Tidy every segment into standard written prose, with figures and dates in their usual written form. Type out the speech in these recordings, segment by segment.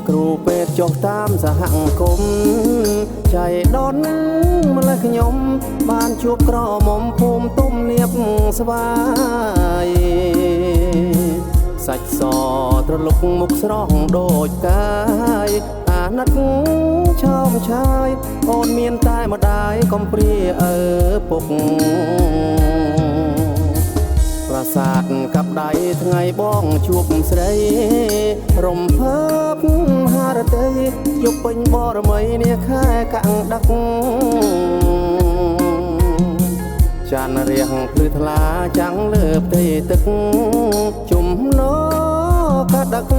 គ្រូពេទ្យចុះតាមសហគមន៍ចៃដនម្លេះខ្ញុំបានជួបក្រមុំភូមិទុំនៀបស្វាយសាច់សត្រលុកមុខស្រស់ដូចកាយអាណិតឆោមឆាយអូនមានតែម្ដាយកំព្រាឪពុកប្រាសាទកាប់ដៃថ្ងៃបងជួបស្រីរំភើបហារតីយប់ពេញបរមីនាខែកាំងដឹកចានរៀងភ្លឺថ្លាចាំងលើផ្ទៃទឹកជុំណោកាដឹក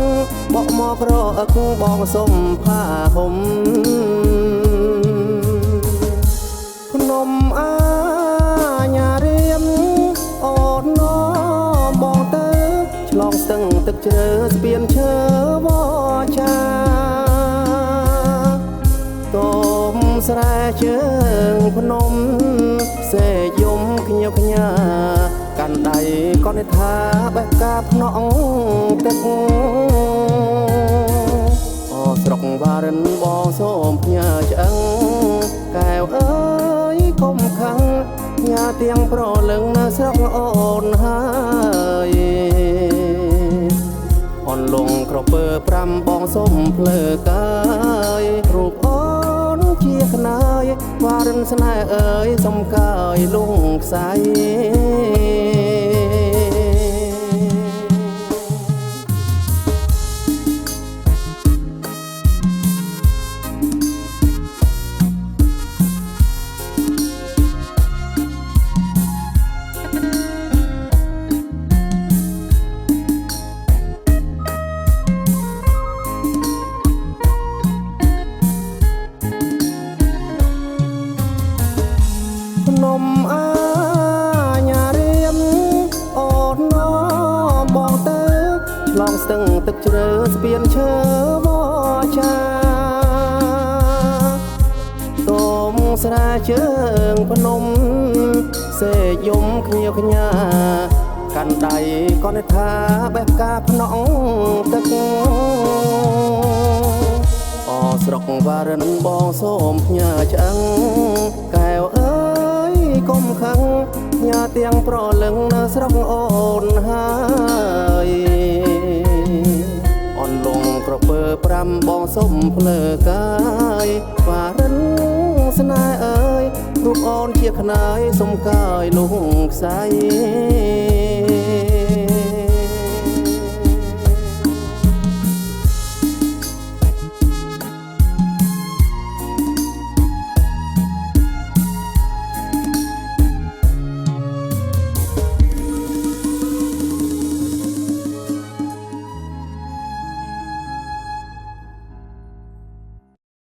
បកមករអឹកបងសុំផាហុំភ្នំអាញារៀមអូនណបងទៅឆ្លងស្ទឹងទឹកជ្រៅស្ពានឈើវចាទុំស្រែជើងភ្នំសេយំខ្ញៀវខ្ញាកាន់ដៃកនថាបេះកាភ្នក់ទឹកអូស្រុកបារិនបងសូមផ្ញើឆ្អឹងកែវអើយកុំខឹងញ៉ាទៀងប្រលឹងនៅស្រុកអូនហើយអូនលងក្រពើ5បងសុំភ្លើកាយរូបអូនជាខ្នើយវ៉ារិនស្នេហ៍អើយសុំកាយលងខ្សែភ្នំអាញារៀមអូនណបងទៅឆ្លងស្ទឹងទឹកជ្រៅស្ពានឈើវចាទុំស្រែជើងភ្នំសេយំខ្ញៀវខ្ញាកាន់ដៃកនថាបេះកាភ្នក់ទឹកអូស្រុកបារិនបងសូមផ្ញើឆ្អឹងកែវអើយកុំខឹងញ៉ាទៀងប្រលឹងនៅស្រុកអូនហើយអូនលងក្រពើ5បងសុំភ្លើកាយបារិនស្នេហ៍អើយរូបអូនជាខ្នើយសុំកាយលងខ្សែ